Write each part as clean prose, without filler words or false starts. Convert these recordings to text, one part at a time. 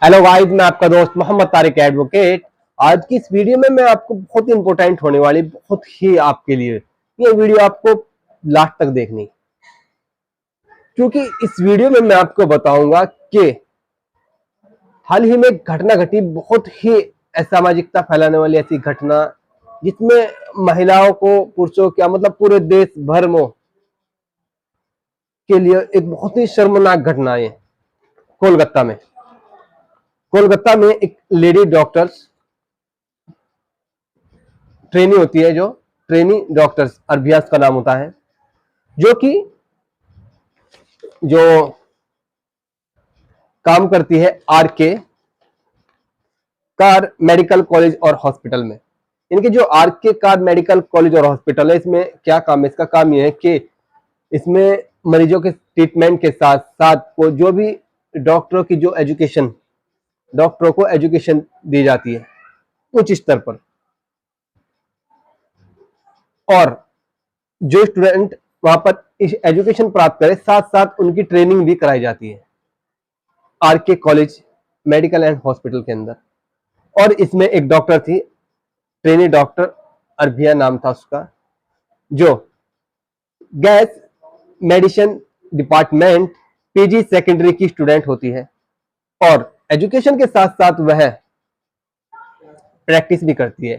Hello guys, मैं आपका दोस्त मोहम्मद तारिक एडवोकेट। आज की इस वीडियो में मैं आपको बहुत ही इंपॉर्टेंट होने वाली, बहुत ही आपके लिए ये वीडियो आपको लास्ट तक देखनी, क्योंकि इस वीडियो में मैं आपको बताऊंगा कि हाल ही में घटना घटी, बहुत ही असामाजिकता फैलाने वाली ऐसी घटना जिसमें महिलाओं को, पुरुषों क्या मतलब पूरे देश भर में के लिए एक बहुत ही शर्मनाक घटना है। कोलकाता में एक लेडी डॉक्टर्स ट्रेनी होती है, जो ट्रेनी डॉक्टर्स अरबियास का नाम होता है, जो कि जो काम करती है आरके कार मेडिकल कॉलेज और हॉस्पिटल में। इनके जो आरके कार मेडिकल कॉलेज और हॉस्पिटल है, इसमें क्या काम है? इसका काम यह है कि इसमें मरीजों के ट्रीटमेंट के साथ साथ को जो भी डॉक्टरों की जो एजुकेशन, डॉक्टरों को एजुकेशन दी जाती है उच्च स्तर पर, और जो स्टूडेंट वहां पर एजुकेशन प्राप्त करे साथ साथ उनकी ट्रेनिंग भी कराई जाती है RK college medical and hospital के अंदर। और इसमें एक डॉक्टर थी, ट्रेनी डॉक्टर, अरबिया नाम था उसका, जो gas medicine department PG secondary की स्टूडेंट होती है और एजुकेशन के साथ साथ वह प्रैक्टिस भी करती है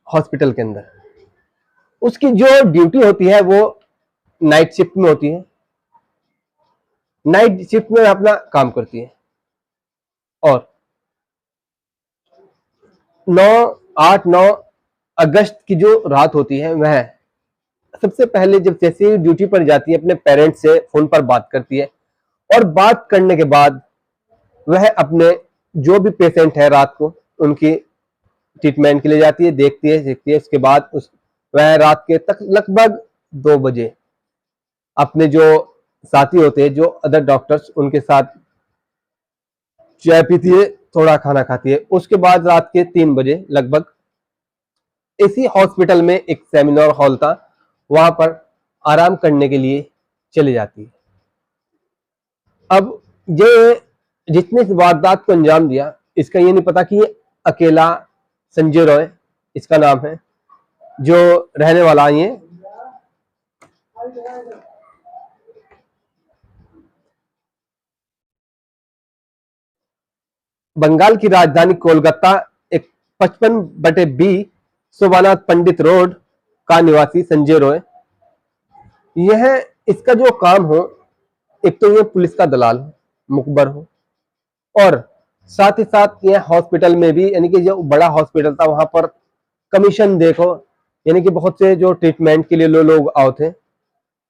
हॉस्पिटल के अंदर। उसकी जो ड्यूटी होती है वो नाइट शिफ्ट में होती है, नाइट शिफ्ट में अपना काम करती है। और 9 अगस्त की जो रात होती है, वह सबसे पहले जब जैसे ही ड्यूटी पर जाती है अपने पेरेंट्स से फोन पर बात करती है, और बात करने के बाद वह अपने जो भी पेशेंट है रात को उनकी ट्रीटमेंट के लिए जाती है, देखती है। उसके बाद वह रात के तक लगभग 2 बजे अपने जो साथी होते हैं, जो अदर डॉक्टर्स, उनके साथ चाय पीती है, थोड़ा खाना खाती है। उसके बाद रात के 3 बजे लगभग इसी हॉस्पिटल में एक सेमिनार हॉल था, वहां पर आराम करने के लिए चली जाती है। अब ये जिसने इस वारदात को अंजाम दिया, इसका ये नहीं पता कि ये अकेला संजय रॉय इसका नाम है, जो रहने वाला ये बंगाल की राजधानी कोलकाता एक 55/B सोमनाथ पंडित रोड का निवासी संजय रॉय, यह इसका जो काम हो, एक तो ये पुलिस का दलाल हो, मुखबर हो, और साथ ही साथ यह हॉस्पिटल में भी, यानी कि जो बड़ा हॉस्पिटल था वहां पर कमीशन देखो, यानी कि बहुत से जो ट्रीटमेंट के लिए लोग आए थे,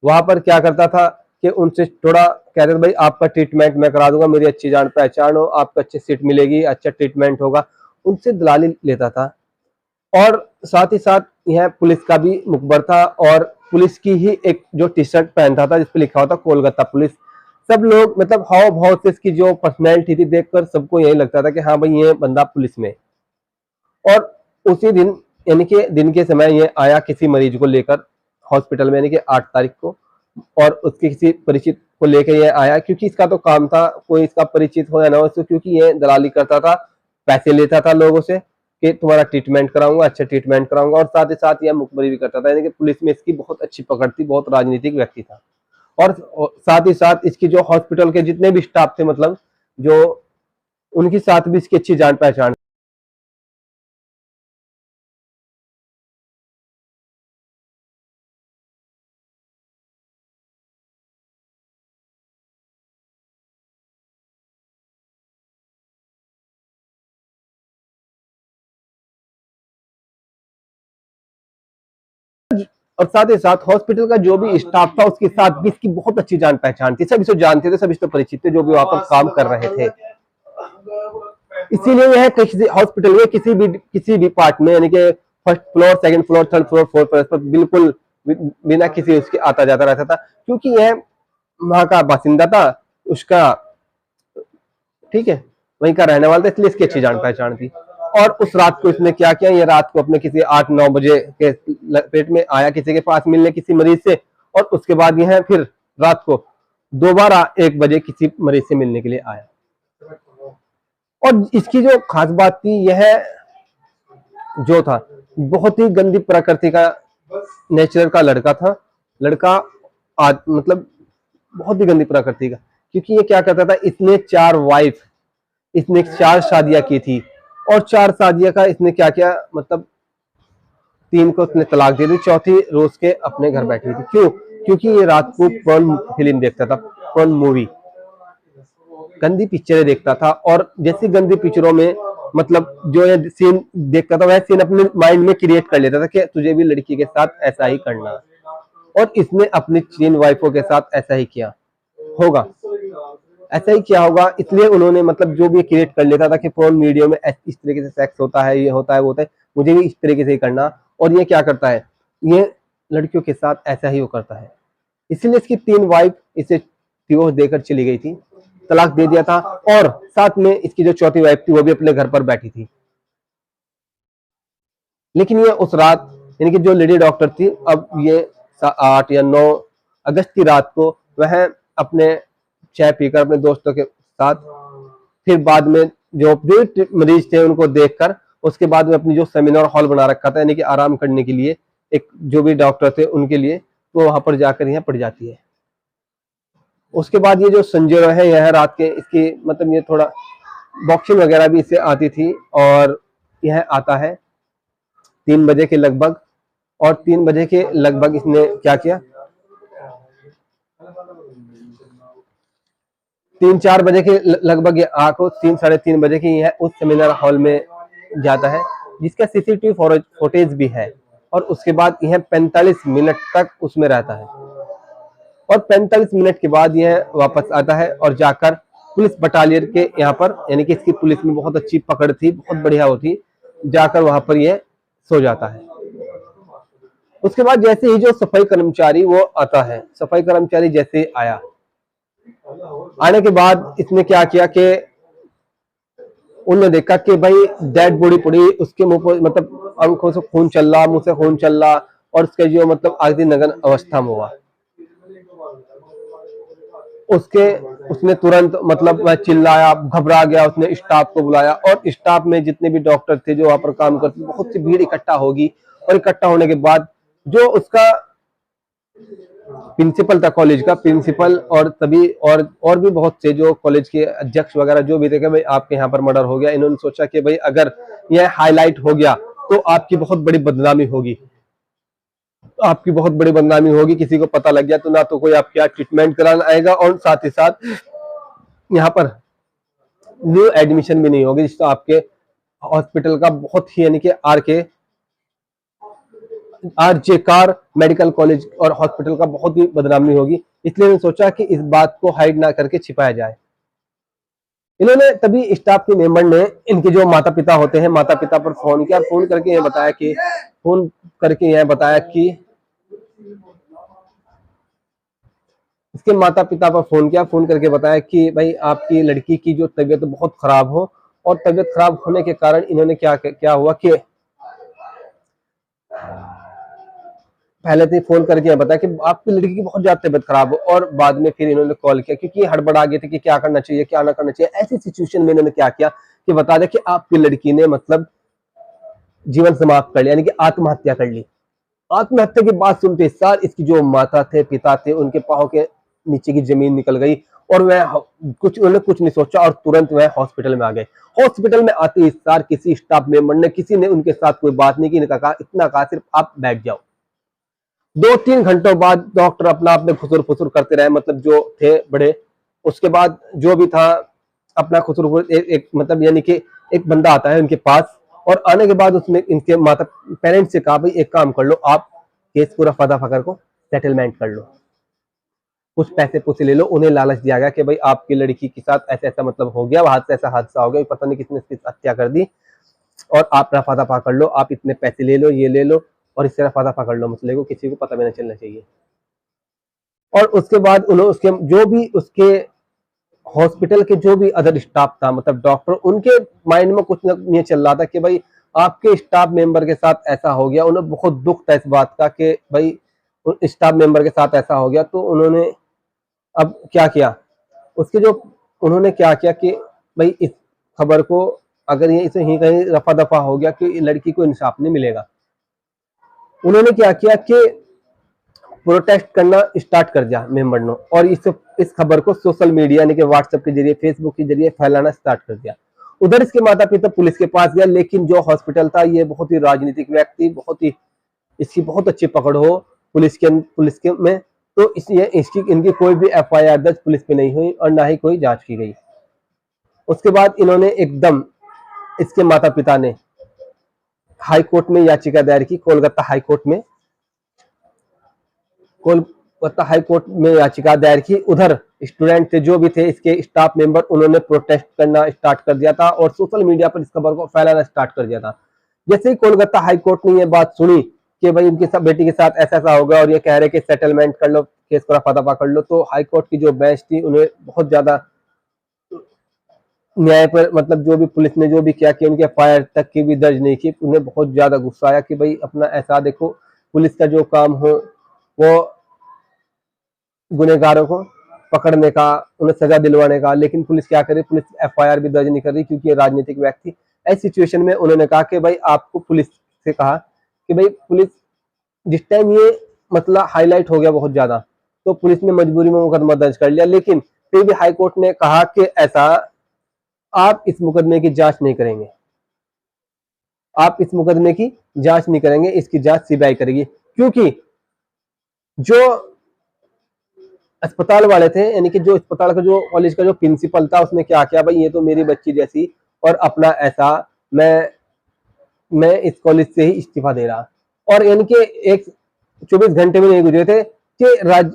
वहां पर क्या करता था कि उनसे थोड़ा कहते थे, भाई आपका ट्रीटमेंट मैं करा दूंगा, मेरी अच्छी जान पहचान हो, आपको अच्छी सीट मिलेगी, अच्छा ट्रीटमेंट होगा, उनसे दलाली लेता था। और साथ ही साथ यह पुलिस का भी मुखबर था, और पुलिस की ही एक जो टी शर्ट पहनता था जिस पर लिखा होता कोलकाता पुलिस। सब लोग मतलब हाव भाव से इसकी जो पर्सनैलिटी थी देखकर सबको यही लगता था कि हाँ भाई ये बंदा पुलिस में। और उसी दिन, यानी कि दिन के समय, ये आया किसी मरीज को लेकर हॉस्पिटल में, यानी कि 8 तारीख को, और उसके किसी परिचित को लेकर ये आया, क्योंकि इसका तो काम था, कोई इसका परिचित हो या ना हो, क्योंकि ये दलाली करता था, पैसे लेता था लोगों से कि तुम्हारा ट्रीटमेंट कराऊंगा, अच्छा ट्रीटमेंट कराऊंगा, और साथ ही साथ यह मुखबरी भी करता था, यानी कि पुलिस में इसकी बहुत अच्छी पकड़ थी, बहुत राजनीतिक व्यक्ति था। और साथ ही साथ इसकी जो हॉस्पिटल के जितने भी स्टाफ थे, मतलब जो उनके साथ भी इसकी अच्छी जान पहचान। और साथ ही साथ हॉस्पिटल का जो भी स्टाफ था उसके साथ भी इसकी बहुत अच्छी जान पहचान थी, सब इसको जानते थे, सब इससे परिचित थे, जो भी वहां पर काम कर रहे थे। इसीलिए यह किसी हॉस्पिटल में किसी भी पार्ट में, यानी कि first floor, second floor, third floor, fourth floor पर बिल्कुल बिना किसी उसके आता जाता रहता था, क्योंकि यह वहां का बासिंदा था, उसका, ठीक है, वहीं का रहने वाला था, इसलिए इसकी अच्छी जान पहचान थी। और उस रात को इसने क्या किया, ये रात को अपने किसी 8-9 बजे के पेट में आया किसी के पास मिलने, किसी मरीज से, और उसके बाद यह फिर रात को दोबारा 1 बजे किसी मरीज से मिलने के लिए आया। और इसकी जो खास बात थी, यह जो था बहुत ही गंदी प्रकृति का नेचर का लड़का था। लड़का मतलब बहुत ही गंदी प्रकृति का, क्योंकि ये क्या करता था, इसने 4 वाइफ, इसने 4 शादियां की थी, और 4 शादियां का इसने क्या किया, मतलब 3 को उसने तलाक दे दी, चौथी रोज के अपने घर बैठी थी। क्यों? क्योंकि ये रात को पोर्न फिल्म देखता था, पोर्न मूवी, गंदी पिक्चरें देखता था। और जैसी गंदी पिक्चरों में मतलब जो ये सीन देखता था, वह सीन अपने माइंड में क्रिएट कर लेता था कि तुझे भी लड़की के साथ ऐसा ही करना है। और इसने अपनी 3 वाइफों के साथ ऐसा ही किया होगा, ऐसा ही किया होगा। इसलिए उन्होंने मतलब जो भी क्रिएट कर लेता था कि फोन वीडियो में इस तरीके से सेक्स होता है, ये होता है, वो होता है, मुझे भी इस तरीके से ही करना। और ये क्या करता है, ये लड़कियों के साथ ऐसा ही वो करता है। इसीलिए इसकी 3 वाइफ इसे डिवोर्स देकर चली गई थी, तलाक दे दिया था, और साथ में इसकी जो चौथी वाइफ थी वो भी अपने घर पर बैठी थी। लेकिन ये उस रात, यानी कि जो लेडी डॉक्टर थी, अब ये 8 या 9 अगस्त की रात को वह अपने चाय पीकर अपने दोस्तों के साथ, फिर बाद में जो मरीज थे उनको देखकर, उसके बाद में अपनी जो सेमिनार हॉल बना रखा था, यानी कि आराम करने के लिए, एक जो भी डॉक्टर थे उनके लिए, तो वहां पर जाकर यहाँ पड़ जाती है। उसके बाद ये जो संजय रॉय है, यह रात के, इसकी मतलब ये थोड़ा बॉक्सिंग वगैरह भी इससे आती थी, और यह आता है 3 बजे के लगभग। और 3 बजे के लगभग इसने क्या किया, 3-4 बजे के लगभग ये आको 3 साढ़े 3 बजे की यह उस सेमिनार हॉल में जाता है, जिसका सीसीटीवी फुटेज भी है। और उसके बाद यह 45 मिनट तक उसमें रहता है, और 45 मिनट के बाद यह वापस आता है और जाकर पुलिस बटालियन के यहाँ पर, यानी कि इसकी पुलिस में बहुत अच्छी पकड़ थी, बहुत बढ़िया होती, जाकर वहां पर यह सो जाता है। उसके बाद जैसे ही जो सफाई कर्मचारी वो आता है, सफाई कर्मचारी जैसे ही आया, आने के बाद इसने क्या किया कि उन्होंने देखा कि भाई डेड बॉडी पड़ी, उसके मुंह पर मतलब आंखों से खून चल रहा, मुंह से खून चल रहा, और उसके जो मतलब आखिरी नगन अवस्था में हुआ। उसने तुरंत मतलब वह चिल्लाया, घबरा गया, उसने स्टाफ को बुलाया, और स्टाफ में जितने भी डॉक्टर थे जो वहां पर काम करते, बहुत सी भीड़ इकट्ठा होगी। और इकट्ठा होने के बाद जो उसका प्रिंसिपल था, कॉलेज का प्रिंसिपल, और तभी और भी बहुत से जो कॉलेज के अध्यक्ष वगैरह जो भी थे कि भाई आपके यहाँ पर मर्डर हो गया। इन्होंने सोचा कि भाई अगर यह हाईलाइट हो गया तो आपकी बहुत बड़ी बदनामी होगी, आपकी बहुत बड़ी बदनामी होगी, किसी को पता लग गया तो ना तो कोई आपके यहाँ ट्रीटमेंट कराने आएगा, और साथ ही साथ यहाँ पर न्यू एडमिशन भी नहीं होगी, जिससे आपके हॉस्पिटल का बहुत ही, यानी कि आरजे कार मेडिकल कॉलेज और हॉस्पिटल का बहुत ही बदनामी होगी। इसलिए मैंने सोचा कि इस बात को हाइड ना करके छिपाया जाए। इन्होंने तभी स्टाफ के मेंबर ने इनके जो माता पिता होते हैं, माता पिता पर फोन किया, फोन करके यह बताया कि इसके माता पिता पर फोन किया, फोन करके बताया कि भाई आपकी लड़की की जो तबीयत बहुत खराब हो, और तबीयत खराब होने के कारण इन्होंने क्या हुआ कि पहले तो फोन करके बताया कि आपकी लड़की की बहुत ज्यादा तबीयत खराब हो, और बाद में फिर इन्होंने कॉल किया, क्योंकि हड़बड़ा गए थे कि क्या करना चाहिए क्या ना करना चाहिए। ऐसी सिचुएशन में इन्होंने क्या किया कि बता दिया कि आपकी लड़की ने मतलब जीवन समाप्त कर लिया, यानी कि आत्महत्या कर ली। आत्महत्या की बात सुनते सार इसकी जो माता थे, पिता थे, उनके पांव के नीचे की जमीन निकल गई, और उन्होंने कुछ नहीं सोचा, और तुरंत वह हॉस्पिटल में आ गए। हॉस्पिटल में आते ही सार किसी स्टाफ मेंबर ने, किसी ने उनके साथ कोई बात नहीं की, इनका कहा, इतना कहा सिर्फ आप बैठ जाओ। 2-3 घंटों बाद डॉक्टर अपना आप में खुसुर फुसुर करते रहे, मतलब जो थे बड़े। उसके बाद जो भी था अपना खुसुर एक मतलब, यानी कि एक बंदा आता है उनके पास, और आने के बाद उसने इनके माता पेरेंट्स से कहा, भाई एक काम कर लो, आप केस को रफा दफा कर को सेटलमेंट कर लो, कुछ पैसे पूसे ले लो। उन्हें लालच दिया गया कि भाई आपकी लड़की के साथ ऐसा ऐसा मतलब हो गया, वहां से ऐसा हादसा हो गया, पता नहीं किसने इसकी हत्या कर दी, और आप रफा दफा कर लो, आप इतने पैसे ले लो, ये ले लो, और इससे रफा दफा कर लो मसले को, किसी को पता भी नहीं चलना चाहिए। और उसके बाद उन्होंने उसके जो भी उसके हॉस्पिटल के जो भी अदर स्टाफ था, मतलब डॉक्टर, उनके माइंड में कुछ नहीं चल रहा था कि भाई आपके स्टाफ मेंबर के साथ ऐसा हो गया। उन्हें बहुत दुख था इस बात का कि भाई स्टाफ मेंबर के साथ ऐसा हो गया। तो उन्होंने अब क्या किया, उसके जो उन्होंने क्या किया कि भाई इस खबर को अगर ये इसे ही कहीं रफा दफा हो गया कि लड़की को इंसाफ नहीं मिलेगा, उन्होंने क्या किया कि प्रोटेस्ट करना स्टार्ट कर दिया मेंबर ने, और इस खबर को सोशल मीडिया यानी कि व्हाट्सएप के जरिए, फेसबुक के जरिए फैलाना स्टार्ट कर दिया। उधर इसके माता पिता पुलिस के पास गया, लेकिन जो हॉस्पिटल था ये बहुत ही राजनीतिक व्यक्ति, बहुत ही इसकी बहुत अच्छी पकड़ हो पुलिस के में, तो इसलिए इनकी कोई भी एफआईआर दर्ज पुलिस पे नहीं हुई और ना ही कोई जांच की गई। उसके बाद इन्होंने एकदम, इसके माता पिता ने हाई कोर्ट में याचिका दायर की, कोलकाता हाई कोर्ट में याचिका दायर की। उधर स्टूडेंट थे जो भी थे, इसके स्टाफ मेंबर, उन्होंने प्रोटेस्ट करना स्टार्ट कर दिया था और सोशल मीडिया पर इस खबर को फैलाना स्टार्ट कर दिया था। जैसे ही कोलकाता हाई कोर्ट ने ये बात सुनी कि भाई उनकी बेटी के साथ ऐसा ऐसा होगा और ये कह रहे कि सेटलमेंट कर लो, केस को रफा दफा कर लो, तो हाई कोर्ट की जो बेंच थी उन्हें बहुत ज्यादा न्याय पर, मतलब जो भी पुलिस ने जो भी किया कि उनके एफआईआर तक की भी दर्ज नहीं की, उन्हें बहुत ज्यादा गुस्सा आया कि भाई अपना ऐसा देखो, पुलिस का जो काम हो वो गुनहगारों को पकड़ने का, उन्हें सजा दिलवाने का, लेकिन पुलिस क्या करे, पुलिस एफआईआर भी दर्ज नहीं कर रही क्योंकि ये राजनीतिक व्यक्ति। ऐसी सिचुएशन में उन्होंने कहा कि भाई आपको पुलिस से कहा कि भाई पुलिस, जिस टाइम ये मतलब हाईलाइट हो गया बहुत ज्यादा, तो पुलिस ने मजबूरी में मुकदमा दर्ज कर लिया, लेकिन फिर भी हाई कोर्ट ने कहा कि ऐसा आप इस मुकदमे की जांच नहीं करेंगे, आप इस मुकदमे की जांच नहीं करेंगे, इसकी जांच सीबीआई करेगी। क्योंकि जो अस्पताल वाले थे, यानी कि जो अस्पताल का, जो कॉलेज का जो प्रिंसिपल था, उसने क्या किया, भाई ये तो मेरी बच्ची जैसी, और अपना ऐसा मैं इस कॉलेज से ही इस्तीफा दे रहा। और यानी कि एक 24 घंटे में नहीं गुजरे थे कि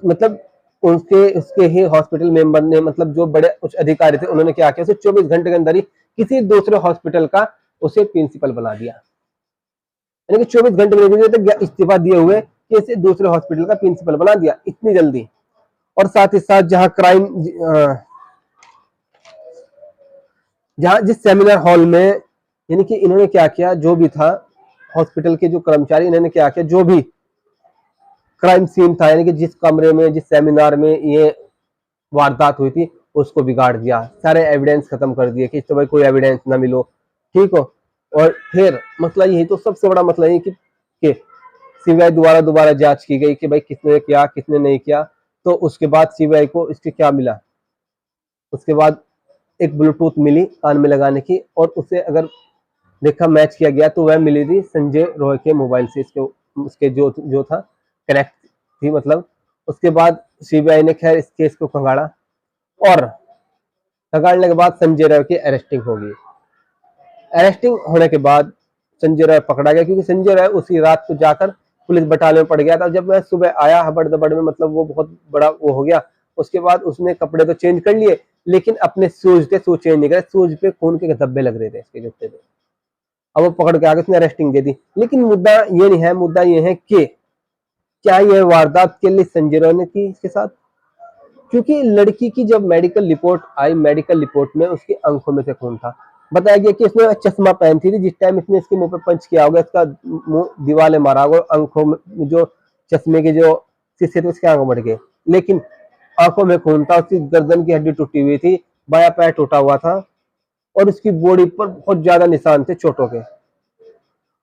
मतलब उसके ही हॉस्पिटल मेंबर ने, मतलब जो बड़े उच्च अधिकारी थे, उन्होंने क्या किया, उसे 24 घंटे के अंदर ही किसी दूसरे हॉस्पिटल का उसे प्रिंसिपल बना दिया। यानी कि 24 घंटे में नहीं गुजरे थे इस्तीफा दिए हुए कि इसे दूसरे हॉस्पिटल का प्रिंसिपल बना दिया, इतनी जल्दी। और साथ ही साथ जहां जिस सेमिनार हॉल में, यानी कि इन्होंने क्या किया, जो भी था हॉस्पिटल के जो कर्मचारी, इन्होंने क्या किया, जो भी क्राइम सीन था, यानी कि जिस कमरे में, जिस सेमिनार में ये वारदात हुई थी, उसको बिगाड़ दिया, सारे एविडेंस खत्म कर दिए कि इस तो भाई कोई एविडेंस ना मिलो, ठीक हो। और फिर मसला यही, तो सबसे बड़ा मसला यही कि सीबीआई दोबारा जांच की गई कि भाई किसने किया, किसने नहीं किया। तो उसके बाद सीबीआई को इसके क्या मिला, उसके बाद एक ब्लूटूथ मिली कान में लगाने की, और उसे अगर देखा, मैच किया गया, तो वह मिली थी संजय रॉय के मोबाइल से, उसके जो था कनेक्ट थी, मतलब। उसके बाद सीबीआई ने खैर इस केस को खंगाड़ा, और खंगाड़ने के बाद संजय रॉय की अरेस्टिंग हो गई। अरेस्टिंग होने के बाद संजय रॉय पकड़ा गया, क्योंकि संजय रॉय उसी रात को जाकर पुलिस बटालियन में पड़ गया था। जब मैं सुबह आया हबड़ दबड़ में, मतलब वो बहुत बड़ा वो हो गया। उसके बाद उसने कपड़े तो चेंज कर लिए, लेकिन अपने शूज थे, शूज चेंज नहीं करे, शूज पे खून के धब्बे लग रहे थे, इसके जूते पे। अब वो पकड़ के आगे उसने अरेस्टिंग दे दी। लेकिन मुद्दा ये नहीं है, मुद्दा ये है कि क्या यह वारदात के लिए संजय रॉय ने की इसके साथ? क्योंकि लड़की की जब मेडिकल रिपोर्ट आई, मेडिकल रिपोर्ट में उसकी आंखों में से खून था। बताया गया कि इसने चश्मा पहनती थी जिस टाइम इसने इसके मुंह पे पंच किया होगा, इसका मुंह दीवार मारा होगा, आंखों में जो चश्मे के जो शीशे थे उसके आंखों बढ़ गए, लेकिन आंखों में खून था। उसकी गर्दन की हड्डी टूटी हुई थी, बायां पैर टूटा हुआ था, और उसकी बॉडी पर बहुत ज्यादा निशान थे चोटों के।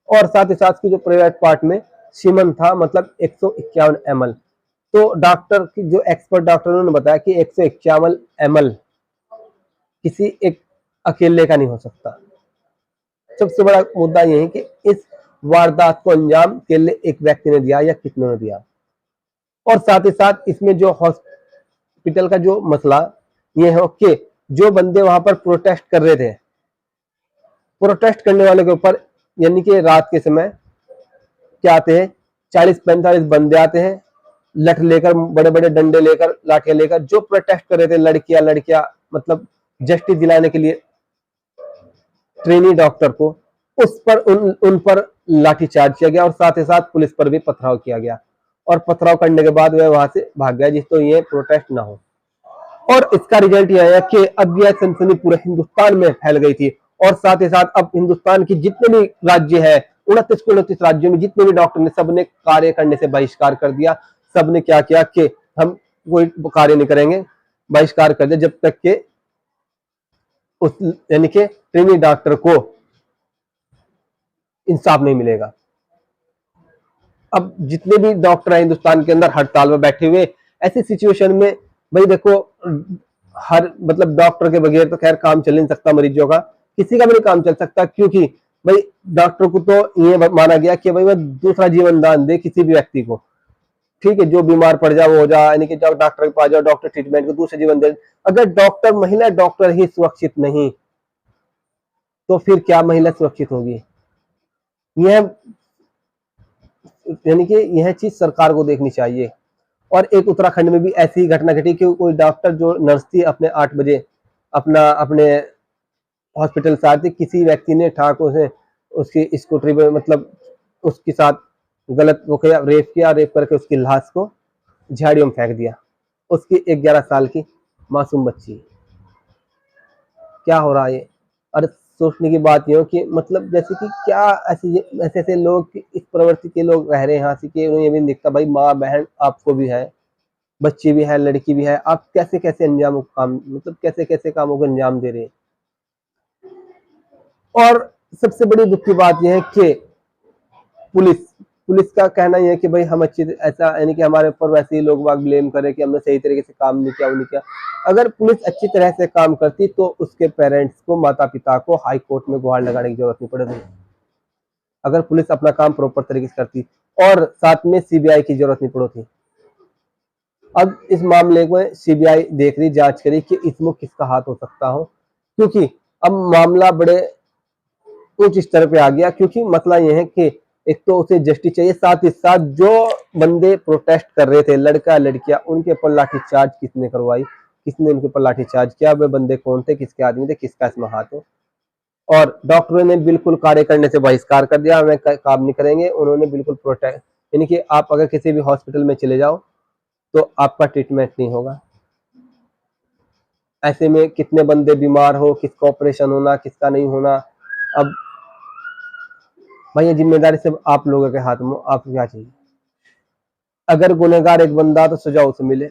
और साथ ही साथ की जो प्राइवेट पार्ट में सीमन था, मतलब 151 ml। तो डॉक्टर की जो एक्सपर्ट डॉक्टर, उन्होंने बताया कि 151 ml किसी एक अकेले का नहीं हो सकता। सबसे बड़ा मुद्दा यह है कि इस वारदात को अंजाम अकेले एक व्यक्ति ने दिया या कितनों ने दिया। और साथ ही साथ इसमें जो हॉस्पिटल का जो मसला ये है कि जो बंदे वहां पर प्रोटेस्ट कर रहे थे, प्रोटेस्ट करने वाले के ऊपर, यानी कि रात के समय क्या आते हैं, 40-45 बंदे आते हैं, लठ लेकर, बड़े बड़े डंडे लेकर, लाठियां लेकर, जो प्रोटेस्ट कर रहे थे, लड़कियां, मतलब जस्टिस दिलाने के लिए ट्रेनी डॉक्टर को, उस पर उन पर लाठीचार्ज किया गया, और साथ ही साथ पुलिस पर भी पथराव किया गया। और पथराव करने के बाद वह वहां से भाग गया, जिससे ये प्रोटेस्ट ना हो। और इसका रिजल्ट यह आया कि अब यह सनसनी पूरे हिंदुस्तान में फैल गई थी। और साथ ही साथ अब हिंदुस्तान की जितने भी राज्य है, 29 राज्यों में जितने भी डॉक्टर ने, सबने कार्य करने से बहिष्कार कर दिया। सबने क्या किया कि हम कोई कार्य नहीं करेंगे, बहिष्कार कर दिया जब तक के उस यानी कि ट्रेनी डॉक्टर को इंसाफ नहीं मिलेगा। अब जितने भी डॉक्टर हैं हिंदुस्तान के अंदर हड़ताल में बैठे हुए, ऐसी सिचुएशन में भाई देखो, हर मतलब डॉक्टर के बगैर तो खैर काम चल नहीं सकता, मरीजों का किसी का भी नहीं काम चल सकता, क्योंकि भाई डॉक्टर को तो ये माना गया कि भाई वह दूसरा जीवन दान दे किसी भी व्यक्ति को, ठीक है, जो बीमार पड़ जाए वो हो जाए, यानी कि जब डॉक्टर के पास जाओ, डॉक्टर ट्रीटमेंट को दूसरे जीवन दे। अगर डॉक्टर, महिला डॉक्टर ही सुरक्षित नहीं तो फिर क्या महिला सुरक्षित होगी? यह यानी कि यह चीज सरकार को देखनी चाहिए। और एक उत्तराखंड में भी ऐसी ही घटना घटी कि कोई डॉक्टर जो नर्स थी अपने 8 बजे अपने हॉस्पिटल से आती, किसी व्यक्ति ने ठाकुर से उसकी स्कूटरी पे मतलब उसके साथ गलत वो किया, रेप करके उसकी लाश को झाड़ियों में फेंक दिया। उसकी 11 साल की मासूम बच्ची। क्या हो रहा है ये? और सोचने की बात ये हो कि मतलब जैसे कि क्या ऐसे ऐसे लोग, इस प्रवृत्ति के लोग रह रहे हैं यहाँ से कि उन्हें ये भी नहीं दिखता भाई माँ बहन आपको भी है, बच्ची भी है, लड़की भी है, आप कैसे कैसे अंजाम काम मतलब कैसे कैसे कामों को अंजाम दे रहे हैं। और सबसे बड़ी दुख की बात यह है कि पुलिस का कहना यह है कि भाई हम अच्छी ऐसा यानी कि हमारे ऊपर वैसे ही लोग बाग ब्लेम करें कि हमने सही तरीके से काम नहीं किया, वो नहीं किया। अगर पुलिस अच्छी तरह से काम करती तो उसके पेरेंट्स को, माता पिता को हाई कोर्ट में गुहार लगाने की जरूरत नहीं पड़ेगी। अगर पुलिस अपना काम प्रॉपर तरीके से करती और साथ में सीबीआई की जरूरत नहीं पड़ती। अब इस मामले में सीबीआई देख रही, जांच करी कि इसमें किसका हाथ हो सकता हो, क्योंकि अब मामला बड़े उच्च स्तर पे आ गया। क्योंकि मसला यह है कि एक तो उसे जस्टिस चाहिए, साथ ही साथ जो बंदे प्रोटेस्ट कर रहे थे, लड़का लड़कियां, उनके ऊपर लाठीचार्ज किसने करवाई, किसने उनके ऊपर लाठीचार्ज किया, वे बंदे कौन थे, किसके आदमी थे, किसका इसमें हाथ हो। और डॉक्टरों ने बिल्कुल कार्य करने से बहिष्कार कर दिया, हमें काम नहीं करेंगे। उन्होंने बिल्कुल प्रोटेस्ट, यानी कि आप अगर किसी भी हॉस्पिटल में चले जाओ तो आपका ट्रीटमेंट नहीं होगा। ऐसे में कितने बंदे बीमार हो, किसका ऑपरेशन होना, किसका नहीं होना। अब भाई ये जिम्मेदारी सिर्फ आप लोगों के हाथ में, आपको क्या चाहिए? अगर गुनहगार एक बंदा तो सजा उसे मिले,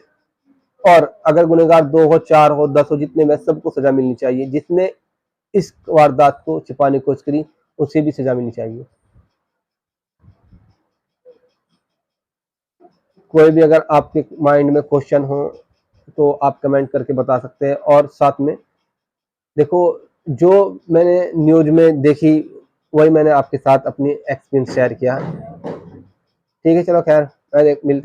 और अगर गुनहगार 2 हो, 4 हो, 10 हो, जितने में सबको सजा मिलनी चाहिए। जिसने इस वारदात को छिपाने की कोशिश करी उसे भी सजा मिलनी चाहिए। कोई भी अगर आपके माइंड में क्वेश्चन हो तो आप कमेंट करके बता सकते हैं। और साथ में देखो, जो मैंने न्यूज में देखी वही मैंने आपके साथ अपनी एक्सपीरियंस शेयर किया। ठीक है, चलो खैर, मैं मिलता